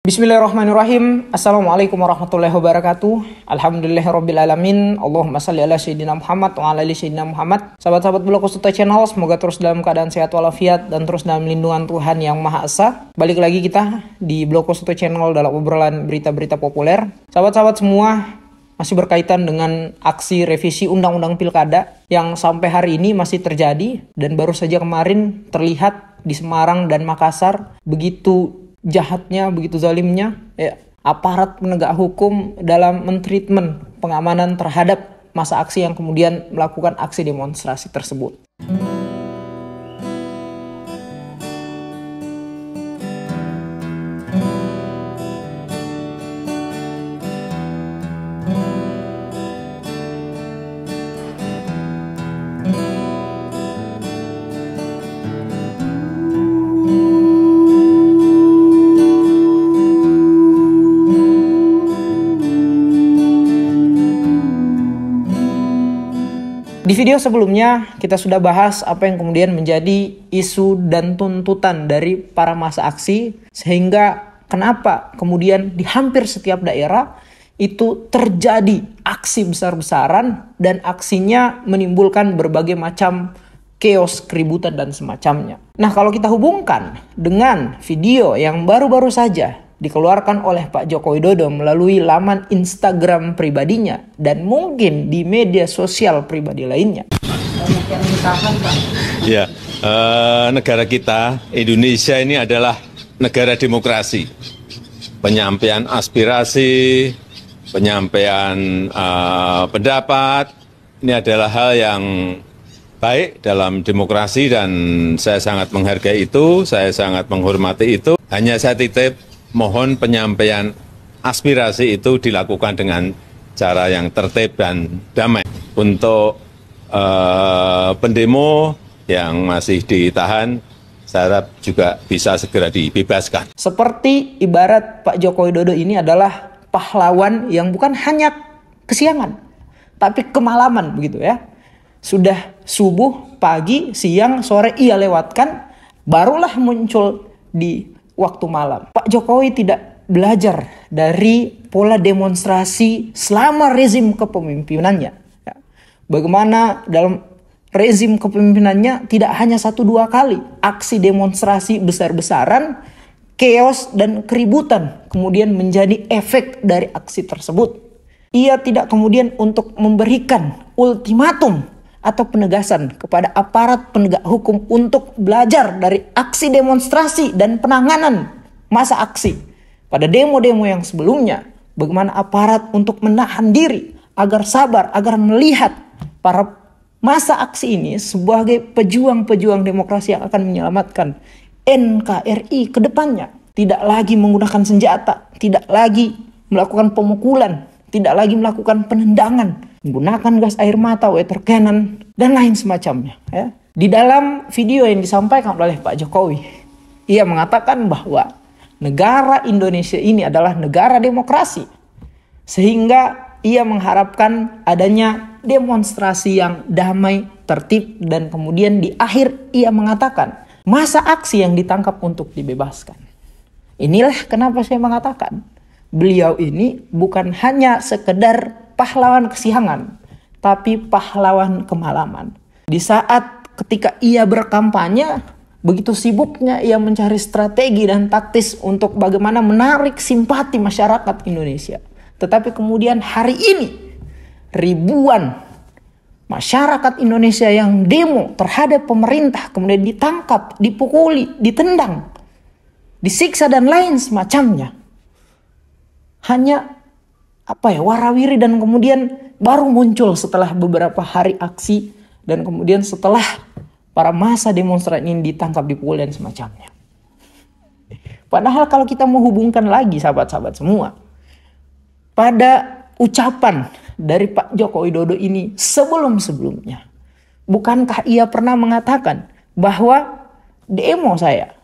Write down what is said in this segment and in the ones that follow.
Bismillahirrahmanirrahim. Assalamualaikum warahmatullahi wabarakatuh. Alhamdulillahirrabbilalamin. Allahumma salli ala sayyidina Muhammad wa ala ali sayyidina Muhammad. Sahabat-sahabat Blog Kustuta Channel, semoga terus dalam keadaan sehat walafiat dan terus dalam lindungan Tuhan yang Maha Esa. Balik lagi kita di Blog Kustuta Channel dalam obrolan berita-berita populer. Sahabat-sahabat semua, masih berkaitan dengan aksi revisi Undang-Undang Pilkada yang sampai hari ini masih terjadi dan baru saja kemarin terlihat di Semarang dan Makassar. Begitu jahatnya, begitu zalimnya aparat penegak hukum dalam mentreatment pengamanan terhadap masa aksi yang kemudian melakukan aksi demonstrasi tersebut. Di video sebelumnya kita sudah bahas apa yang kemudian menjadi isu dan tuntutan dari para massa aksi, sehingga kenapa kemudian di hampir setiap daerah itu terjadi aksi besar-besaran dan aksinya menimbulkan berbagai macam chaos, keributan dan semacamnya. Nah, kalau kita hubungkan dengan video yang baru-baru saja dikeluarkan oleh Pak Joko Widodo melalui laman Instagram pribadinya dan mungkin di media sosial pribadi lainnya. Ya, negara kita, Indonesia ini adalah negara demokrasi. Penyampaian aspirasi, penyampaian pendapat, ini adalah hal yang baik dalam demokrasi dan saya sangat menghargai itu, saya sangat menghormati itu. Hanya saya titip, mohon penyampaian aspirasi itu dilakukan dengan cara yang tertib dan damai. Untuk pendemo yang masih ditahan, saya harap juga bisa segera dibebaskan. Seperti ibarat Pak Joko Widodo ini adalah pahlawan yang bukan hanya kesiangan, tapi kemalaman begitu ya. Sudah subuh, pagi, siang, sore ia lewatkan, barulah muncul di waktu malam. Pak Jokowi tidak belajar dari pola demonstrasi selama rezim kepemimpinannya. Bagaimana dalam rezim kepemimpinannya tidak hanya 1-2 kali aksi demonstrasi besar-besaran, chaos dan keributan kemudian menjadi efek dari aksi tersebut. Ia tidak kemudian untuk memberikan ultimatum atau penegasan kepada aparat penegak hukum untuk belajar dari aksi demonstrasi dan penanganan masa aksi pada demo-demo yang sebelumnya. Bagaimana aparat untuk menahan diri agar sabar, agar melihat para masa aksi ini sebagai pejuang-pejuang demokrasi yang akan menyelamatkan NKRI ke depannya. Tidak lagi menggunakan senjata, tidak lagi melakukan pemukulan, tidak lagi melakukan penendangan, menggunakan gas air mata, water cannon, dan lain semacamnya. Ya. Di dalam video yang disampaikan oleh Pak Jokowi, ia mengatakan bahwa negara Indonesia ini adalah negara demokrasi. Sehingga ia mengharapkan adanya demonstrasi yang damai, tertib, dan kemudian di akhir ia mengatakan masa aksi yang ditangkap untuk dibebaskan. Inilah kenapa saya mengatakan beliau ini bukan hanya sekedar pahlawan kesiangan, tapi pahlawan kemalaman. Di saat ketika ia berkampanye, begitu sibuknya ia mencari strategi dan taktis untuk bagaimana menarik simpati masyarakat Indonesia. Tetapi kemudian hari ini, ribuan masyarakat Indonesia yang demo terhadap pemerintah kemudian ditangkap, dipukuli, ditendang, disiksa dan lain semacamnya. Hanya warawiri dan kemudian baru muncul setelah beberapa hari aksi dan kemudian setelah para massa demonstran ini ditangkap, dipukul dan semacamnya. Padahal kalau kita mau hubungkan lagi sahabat-sahabat semua, pada ucapan dari Pak Joko Widodo ini sebelum-sebelumnya, bukankah ia pernah mengatakan bahwa demo saya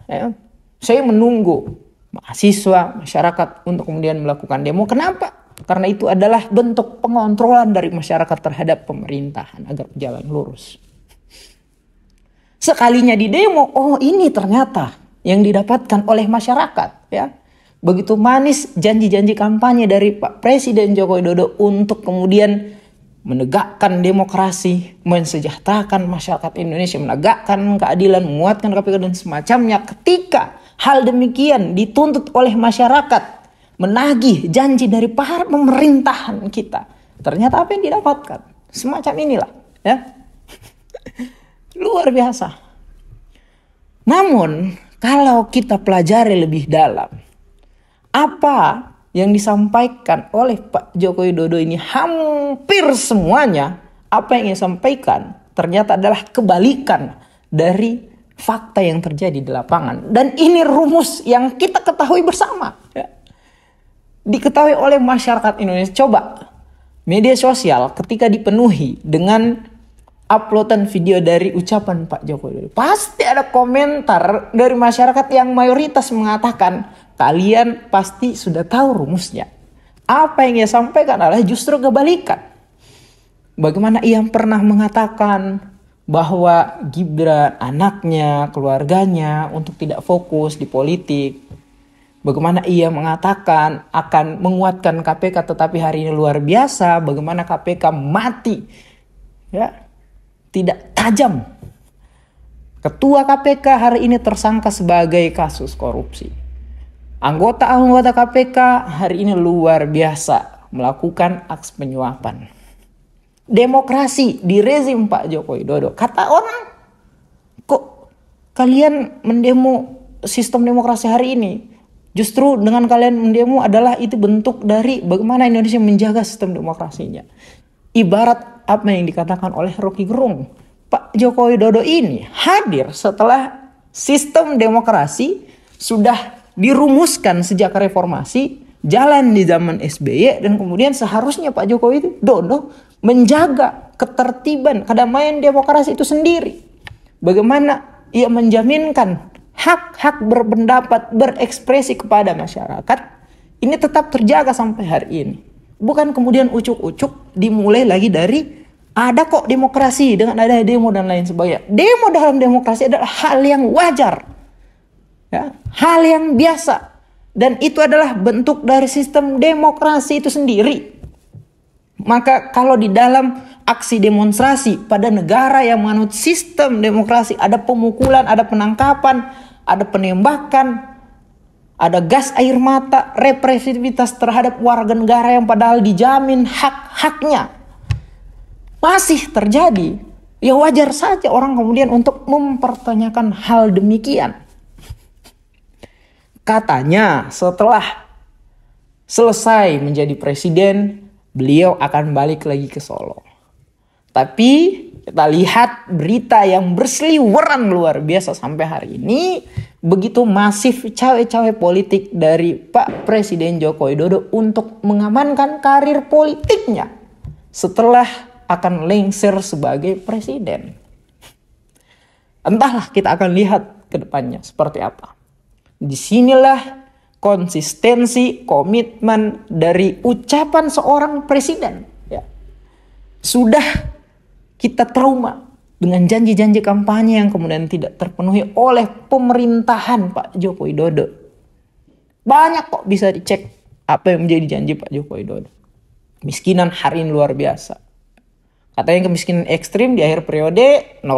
menunggu mahasiswa, masyarakat untuk kemudian melakukan demo. Kenapa? Karena itu adalah bentuk pengontrolan dari masyarakat terhadap pemerintahan agar berjalan lurus. Sekalinya di demo, oh ini ternyata yang didapatkan oleh masyarakat, ya. begitu manis janji-janji kampanye dari Pak Presiden Joko Widodo untuk kemudian menegakkan demokrasi, mensejahterakan masyarakat Indonesia, menegakkan keadilan, menguatkan KPK dan semacamnya. Ketika hal demikian dituntut oleh masyarakat, menagih janji dari para pemerintahan kita, ternyata apa yang didapatkan? Semacam inilah, ya. Luar biasa. Namun, kalau kita pelajari lebih dalam, apa yang disampaikan oleh Pak Joko Widodo ini hampir semuanya, apa yang ia sampaikan ternyata adalah kebalikan dari fakta yang terjadi di lapangan. Dan ini rumus yang kita ketahui bersama, ya. Diketahui oleh masyarakat Indonesia. Coba media sosial ketika dipenuhi dengan uploadan video dari ucapan Pak Joko Widodo, pasti ada komentar dari masyarakat yang mayoritas mengatakan, kalian pasti sudah tahu rumusnya. Apa yang ia sampaikan adalah justru kebalikan. Bagaimana ia pernah mengatakan bahwa Gibran, anaknya, keluarganya untuk tidak fokus di politik. Bagaimana ia mengatakan akan menguatkan KPK, tetapi hari ini luar biasa. Bagaimana KPK mati, ya, tidak tajam. Ketua KPK hari ini tersangka sebagai kasus korupsi. Anggota-anggota KPK hari ini luar biasa melakukan aksi penyuapan. Demokrasi di rezim Pak Joko Widodo. Kata orang, kok kalian mendemo sistem demokrasi hari ini? Justru dengan kalian mendemo adalah itu bentuk dari bagaimana Indonesia menjaga sistem demokrasinya. Ibarat apa yang dikatakan oleh Rocky Gerung. Pak Joko Widodo ini hadir setelah sistem demokrasi sudah dirumuskan sejak reformasi, jalan di zaman SBY, dan kemudian seharusnya Pak Joko Widodo menjaga ketertiban, kedamaian demokrasi itu sendiri. Bagaimana ia menjaminkan hak-hak berpendapat, berekspresi kepada masyarakat ini tetap terjaga sampai hari ini. Bukan kemudian ucuk-ucuk dimulai lagi dari ada kok demokrasi dengan ada demo dan lain sebagainya. Demo dalam demokrasi adalah hal yang wajar, ya, hal yang biasa, dan itu adalah bentuk dari sistem demokrasi itu sendiri. Maka kalau di dalam aksi demonstrasi pada negara yang menganut sistem demokrasi ada pemukulan, ada penangkapan, ada penembakan, ada gas air mata, represivitas terhadap warga negara yang padahal dijamin hak-haknya masih terjadi, ya wajar saja orang kemudian untuk mempertanyakan hal demikian. Katanya setelah selesai menjadi presiden, beliau akan balik lagi ke Solo. Tapi kita lihat berita yang berseliweran luar biasa sampai hari ini. Begitu masif cawe-cawe politik dari Pak Presiden Joko Widodo untuk mengamankan karir politiknya setelah akan lengser sebagai presiden. Entahlah, kita akan lihat ke depannya seperti apa. Disinilah konsistensi, komitmen dari ucapan seorang presiden. Ya. Sudah kita trauma dengan janji-janji kampanye yang kemudian tidak terpenuhi oleh pemerintahan Pak Joko Widodo. Banyak kok bisa dicek apa yang menjadi janji Pak Joko Widodo. Kemiskinan hari ini luar biasa. Katanya kemiskinan ekstrim di akhir periode 0%.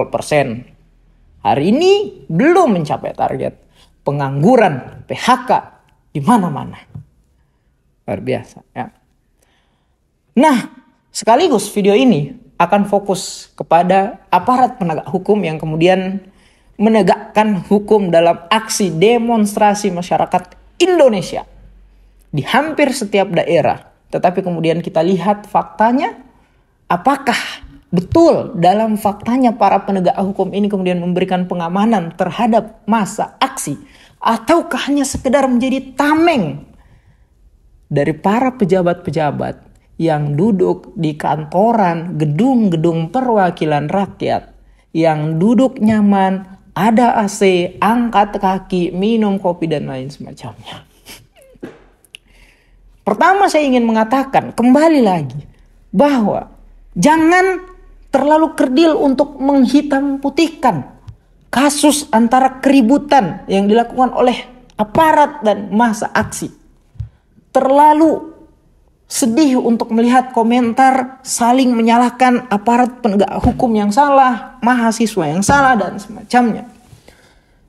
Hari ini belum mencapai target. Pengangguran, PHK di mana-mana. Luar biasa, ya. Nah, sekaligus video ini akan fokus kepada aparat penegak hukum yang kemudian menegakkan hukum dalam aksi demonstrasi masyarakat Indonesia di hampir setiap daerah. Tetapi kemudian kita lihat faktanya, apakah betul dalam faktanya para penegak hukum ini kemudian memberikan pengamanan terhadap massa aksi, ataukah hanya sekedar menjadi tameng dari para pejabat-pejabat yang duduk di kantoran, gedung-gedung perwakilan rakyat, yang duduk nyaman, ada AC, angkat kaki, minum kopi dan lain semacamnya. Pertama saya ingin mengatakan kembali lagi bahwa jangan terlalu kerdil untuk menghitam putihkan kasus antara keributan yang dilakukan oleh aparat dan massa aksi terlalu sedih untuk melihat komentar saling menyalahkan aparat penegak hukum yang salah, mahasiswa yang salah, dan semacamnya.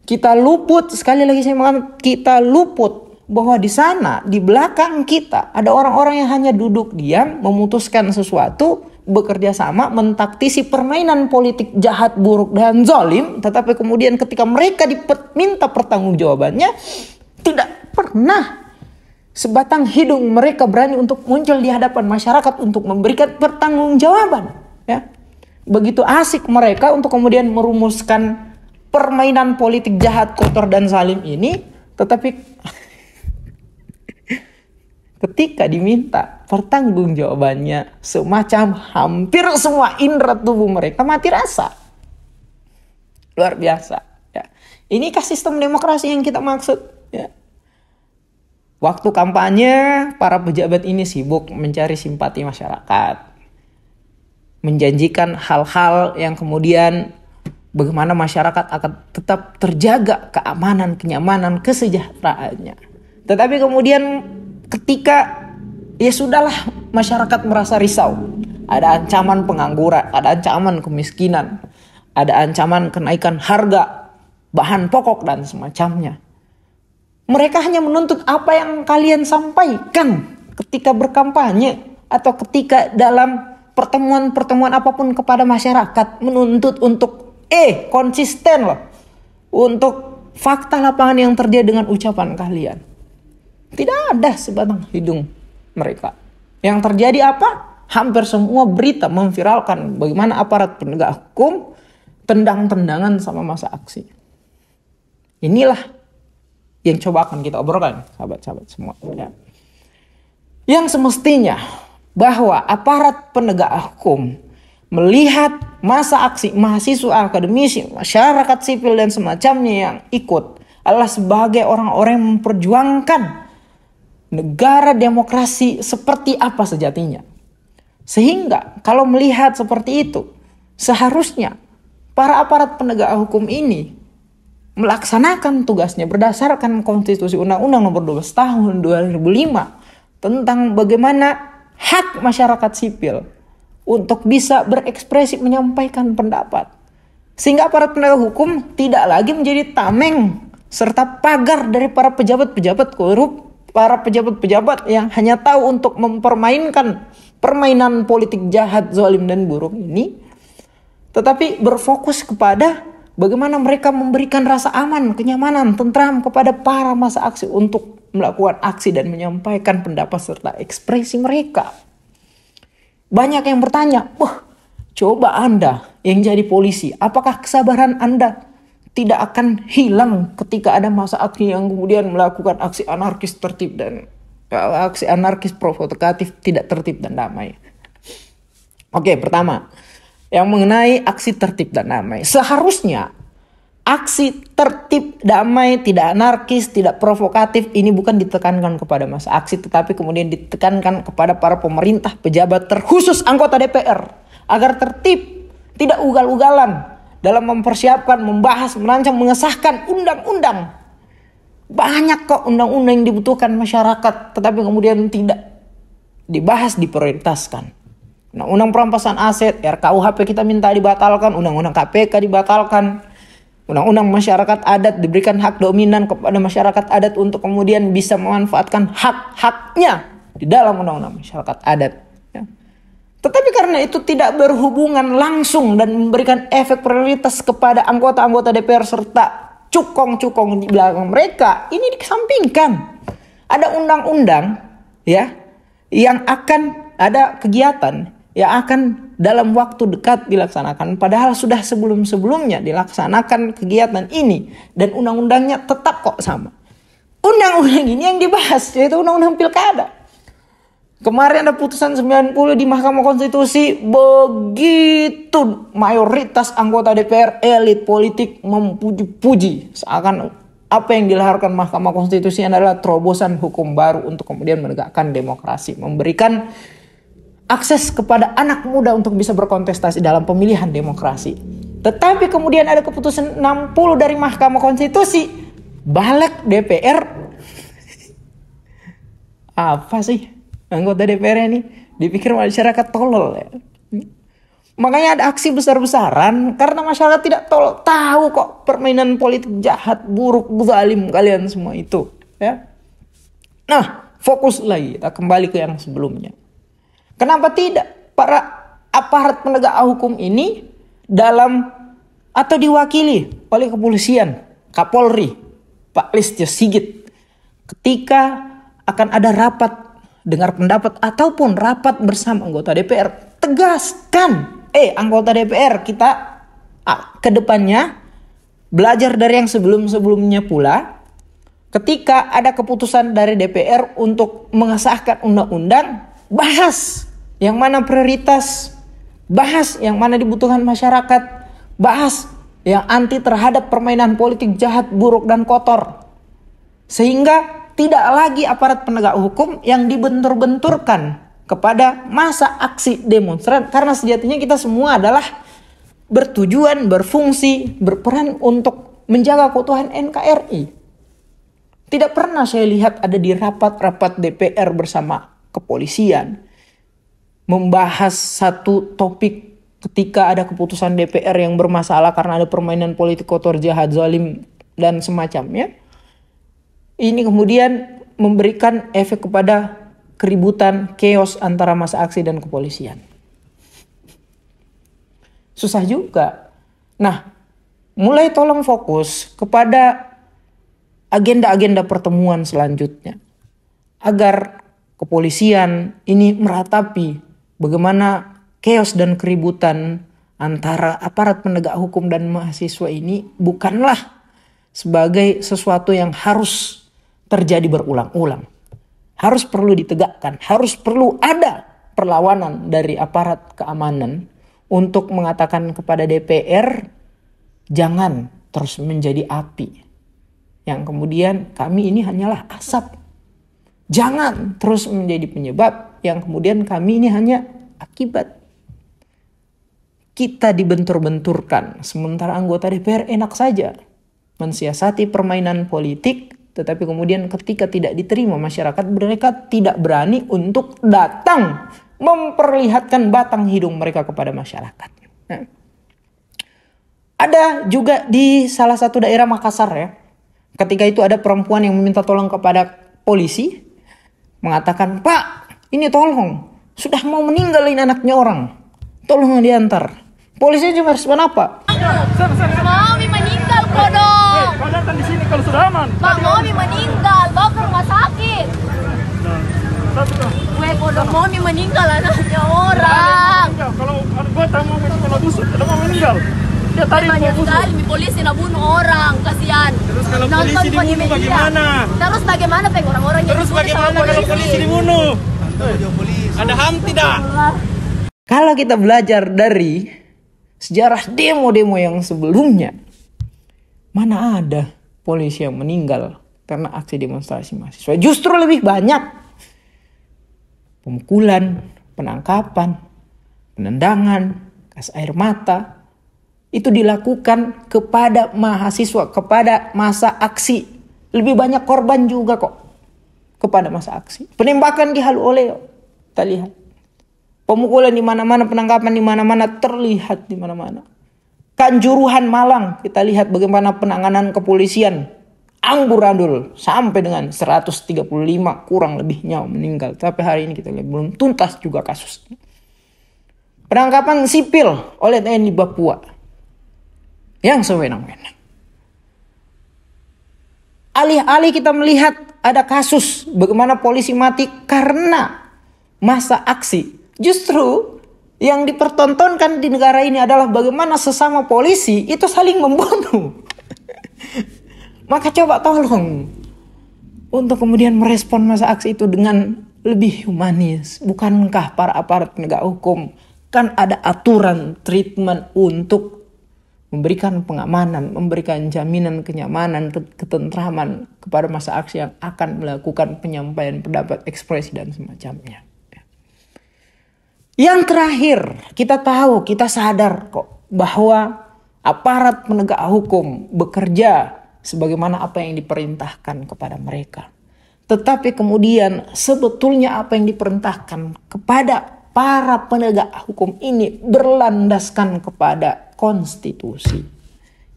Kita luput, sekali lagi saya mengatakan, kita luput bahwa di sana, di belakang kita, ada orang-orang yang hanya duduk diam, memutuskan sesuatu, bekerja sama, mentaktisi permainan politik jahat, buruk, dan zalim. Tetapi kemudian ketika mereka diminta pertanggungjawabannya, tidak pernah sebatang hidung mereka berani untuk muncul di hadapan masyarakat untuk memberikan pertanggungjawaban. Ya. Begitu asik mereka untuk kemudian merumuskan permainan politik jahat, kotor, dan zalim ini, tetapi ketika diminta pertanggungjawabannya, semacam hampir semua indera tubuh mereka mati rasa. Luar biasa. Ya. Inikah sistem demokrasi yang kita maksud? Ya. Waktu kampanye, para pejabat ini sibuk mencari simpati masyarakat, menjanjikan hal-hal yang kemudian bagaimana masyarakat akan tetap terjaga keamanan, kenyamanan, kesejahteraannya. Tetapi kemudian ketika ya sudahlah, masyarakat merasa risau, ada ancaman pengangguran, ada ancaman kemiskinan, ada ancaman kenaikan harga bahan pokok dan semacamnya. Mereka hanya menuntut apa yang kalian sampaikan ketika berkampanye atau ketika dalam pertemuan-pertemuan apapun kepada masyarakat, menuntut untuk konsisten loh, untuk fakta lapangan yang terjadi dengan ucapan kalian. Tidak ada sebatang hidung mereka. Yang terjadi apa? Hampir semua berita memviralkan bagaimana aparat penegak hukum tendang-tendangan sama massa aksi. Inilah yang coba akan kita obrolkan, sahabat-sahabat semua. Ya. Yang semestinya bahwa aparat penegak hukum melihat massa aksi mahasiswa, akademisi, masyarakat sipil dan semacamnya yang ikut adalah sebagai orang-orang yang memperjuangkan negara demokrasi seperti apa sejatinya. Sehingga kalau melihat seperti itu, seharusnya para aparat penegak hukum ini melaksanakan tugasnya berdasarkan konstitusi Undang-Undang Nomor 12 Tahun 2005 tentang bagaimana hak masyarakat sipil untuk bisa berekspresi, menyampaikan pendapat. Sehingga aparat penegak hukum tidak lagi menjadi tameng serta pagar dari para pejabat-pejabat korup, para pejabat-pejabat yang hanya tahu untuk mempermainkan permainan politik jahat, zalim, dan buruk ini. Tetapi berfokus kepada bagaimana mereka memberikan rasa aman, kenyamanan, tentram kepada para massa aksi untuk melakukan aksi dan menyampaikan pendapat serta ekspresi mereka. Banyak yang bertanya, coba Anda yang jadi polisi, apakah kesabaran Anda tidak akan hilang ketika ada massa aksi yang kemudian melakukan aksi anarkis tertib dan aksi anarkis provokatif tidak tertib dan damai? Oke, pertama, yang mengenai aksi tertib dan damai. Seharusnya aksi tertib, damai, tidak anarkis, tidak provokatif ini bukan ditekankan kepada massa aksi, tetapi kemudian ditekankan kepada para pemerintah, pejabat, terkhusus anggota DPR, agar tertib, tidak ugal-ugalan dalam mempersiapkan, membahas, merancang, mengesahkan undang-undang. Banyak kok undang-undang yang dibutuhkan masyarakat, tetapi kemudian tidak dibahas, diprioritaskan. Undang-undang perampasan aset, RKUHP kita minta dibatalkan, undang-undang KPK dibatalkan. Undang-undang masyarakat adat diberikan hak dominan kepada masyarakat adat untuk kemudian bisa memanfaatkan hak-haknya di dalam undang-undang masyarakat adat. Ya. Tetapi karena itu tidak berhubungan langsung dan memberikan efek prioritas kepada anggota-anggota DPR serta cukong-cukong di belakang mereka, ini dikesampingkan. Ada undang-undang ya yang akan ada kegiatan yang akan dalam waktu dekat dilaksanakan. Padahal sudah sebelum-sebelumnya dilaksanakan kegiatan ini. Dan undang-undangnya tetap kok sama. Undang-undang ini yang dibahas, yaitu undang-undang pilkada. Kemarin ada putusan 90 di Mahkamah Konstitusi. Begitu mayoritas anggota DPR, elit politik memuji-puji. Seakan apa yang dilahirkan Mahkamah Konstitusi adalah terobosan hukum baru untuk kemudian menegakkan demokrasi. Memberikan akses kepada anak muda untuk bisa berkontestasi dalam pemilihan demokrasi. Tetapi kemudian ada keputusan 60 dari Mahkamah Konstitusi. balik DPR. Apa sih anggota DPR ini? Dipikir masyarakat tolol ya. Makanya ada aksi besar-besaran karena masyarakat tidak tahu kok permainan politik jahat, buruk, zalim kalian semua itu, ya. Nah, fokus lagi, kita kembali ke yang sebelumnya. Kenapa tidak para aparat penegak hukum ini dalam atau diwakili oleh kepolisian, Kapolri, Pak Listio Sigit, ketika akan ada rapat dengar pendapat ataupun rapat bersama anggota DPR, tegaskan, anggota DPR kita ke depannya belajar dari yang sebelum-sebelumnya pula. Ketika ada keputusan dari DPR untuk mengesahkan undang-undang, bahas yang mana prioritas, bahas yang mana dibutuhkan masyarakat, bahas yang anti terhadap permainan politik jahat, buruk, dan kotor. Sehingga tidak lagi aparat penegak hukum yang dibentur-benturkan kepada masa aksi demonstran, karena sejatinya kita semua adalah bertujuan, berfungsi, berperan untuk menjaga keutuhan NKRI. Tidak pernah saya lihat ada di rapat-rapat DPR bersama kepolisian membahas satu topik ketika ada keputusan DPR yang bermasalah karena ada permainan politik kotor, jahat, zalim, dan semacamnya. Ini kemudian memberikan efek kepada keributan, chaos antara masa aksi dan kepolisian. Susah juga. Nah, mulai tolong fokus kepada agenda-agenda pertemuan selanjutnya. Agar kepolisian ini meratapi bagaimana chaos dan keributan antara aparat penegak hukum dan mahasiswa ini bukanlah sebagai sesuatu yang harus terjadi berulang-ulang. Harus perlu ditegakkan, harus perlu ada perlawanan dari aparat keamanan untuk mengatakan kepada DPR, jangan terus menjadi api. Yang kemudian kami ini hanyalah asap. Jangan terus menjadi penyebab, yang kemudian kami ini hanya akibat. Kita dibentur-benturkan, sementara anggota DPR enak saja mensiasati permainan politik, tetapi kemudian ketika tidak diterima masyarakat, mereka tidak berani untuk datang memperlihatkan batang hidung mereka kepada masyarakat. Nah, ada juga di salah satu daerah Makassar ya, ketika itu ada perempuan yang meminta tolong kepada polisi, mengatakan, "Pak, ini tolong, sudah mau meninggalin anaknya orang, tolong diantar." Polisi cuma respon apa? Mami meninggal kodok. Kau datang di sini kalau sudah aman. Pak, mami meninggal, bawa ke rumah sakit. Weh, kodok mami meninggal anaknya orang. Kalau anggota mau sekolah busuk, kalau mau meninggal. Ya tadi Banyak mau busuk. sekali polisi nak bunuh orang, kasihan. Terus kalau Nonton polisi di dibunuh media. bagaimana? Terus bagaimana peng orang-orang yang Terus dibunuh sama bagaimana kalau polisi dibunuh? Ada HAM tidak? Kalau kita belajar dari sejarah demo-demo yang sebelumnya, mana ada polisi yang meninggal karena aksi demonstrasi mahasiswa. Justru lebih banyak pemukulan, penangkapan, penendangan, gas air mata. Itu dilakukan kepada mahasiswa, kepada masa aksi. Lebih banyak korban juga kok kepada masa aksi. Penembakan di Halu Oleo, kita lihat. Pemukulan di mana-mana, penangkapan di mana-mana, terlihat di mana-mana. Kanjuruhan Malang, kita lihat bagaimana penanganan kepolisian amburadul sampai dengan 135 kurang lebihnya meninggal. Tapi hari ini kita lihat belum tuntas juga kasus. Penangkapan sipil oleh TNI Papua yang sewenang-wenang. Alih-alih kita melihat ada kasus bagaimana polisi mati karena masa aksi, justru yang dipertontonkan di negara ini adalah bagaimana sesama polisi itu saling membunuh. Maka coba tolong untuk kemudian merespon masa aksi itu dengan lebih humanis. Bukankah para aparat penegak hukum kan ada aturan treatment untuk memberikan pengamanan, memberikan jaminan kenyamanan, ketentraman kepada masa aksi yang akan melakukan penyampaian pendapat, ekspresi, dan semacamnya. Yang terakhir, kita tahu, kita sadar kok bahwa aparat penegak hukum bekerja sebagaimana apa yang diperintahkan kepada mereka. Tetapi kemudian sebetulnya apa yang diperintahkan kepada para penegak hukum ini berlandaskan kepada konstitusi,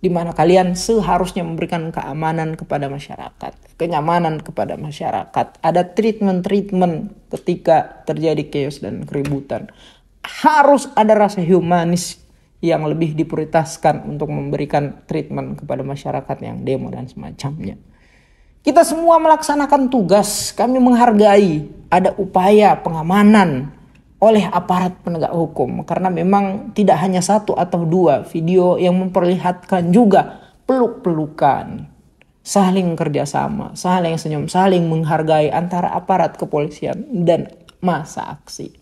di mana kalian seharusnya memberikan keamanan kepada masyarakat, kenyamanan kepada masyarakat. Ada treatment ketika terjadi chaos dan keributan. Harus ada rasa humanis yang lebih diprioritaskan untuk memberikan treatment kepada masyarakat yang demo dan semacamnya. Kita semua melaksanakan tugas, kami menghargai ada upaya pengamanan oleh aparat penegak hukum. Karena memang tidak hanya satu atau dua video yang memperlihatkan juga peluk-pelukan, saling kerjasama, saling senyum, saling menghargai antara aparat kepolisian dan massa aksi.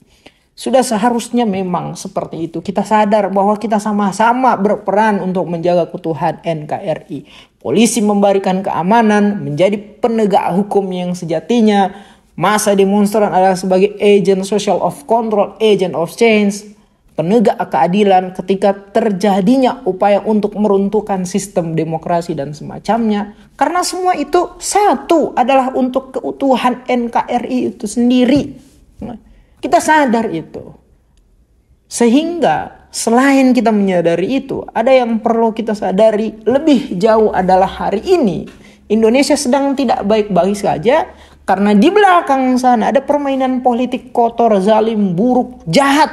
Sudah seharusnya memang seperti itu. Kita sadar bahwa kita sama-sama berperan untuk menjaga keutuhan NKRI. Polisi memberikan keamanan, menjadi penegak hukum yang sejatinya. Masa demonstran adalah sebagai agent social of control, agent of change, penegak keadilan ketika terjadinya upaya untuk meruntuhkan sistem demokrasi dan semacamnya. Karena semua itu satu adalah untuk keutuhan NKRI itu sendiri. Kita sadar itu. Sehingga selain kita menyadari itu, ada yang perlu kita sadari lebih jauh adalah hari ini Indonesia sedang tidak baik-baik saja. Karena di belakang sana ada permainan politik kotor, zalim, buruk, jahat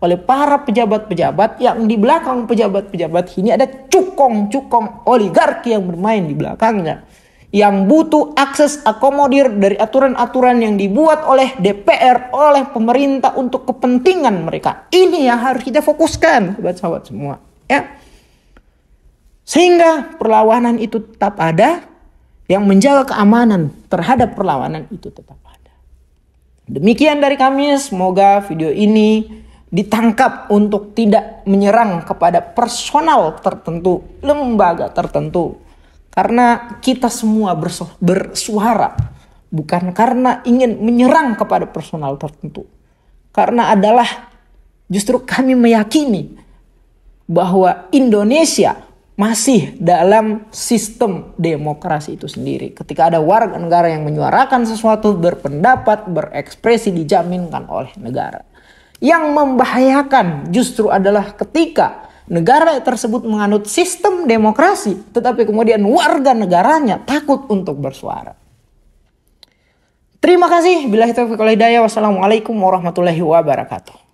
oleh para pejabat-pejabat, yang di belakang pejabat-pejabat ini ada cukong-cukong oligarki yang bermain di belakangnya. Yang butuh akses akomodir dari aturan-aturan yang dibuat oleh DPR, oleh pemerintah untuk kepentingan mereka. Ini yang harus kita fokuskan, sahabat-sahabat semua. Ya. Sehingga perlawanan itu tetap ada. Yang menjaga keamanan terhadap perlawanan itu tetap ada. Demikian dari kami, semoga video ini ditangkap untuk tidak menyerang kepada personal tertentu, lembaga tertentu. Karena kita semua bersuara bukan karena ingin menyerang kepada personal tertentu. Karena adalah justru kami meyakini bahwa Indonesia masih dalam sistem demokrasi itu sendiri. Ketika ada warga negara yang menyuarakan sesuatu, berpendapat, berekspresi, dijaminkan oleh negara. Yang membahayakan justru adalah ketika negara tersebut menganut sistem demokrasi, tetapi kemudian warga negaranya takut untuk bersuara. Terima kasih. Billahi taufiq wal hidayah. Wassalamualaikum warahmatullahi wabarakatuh.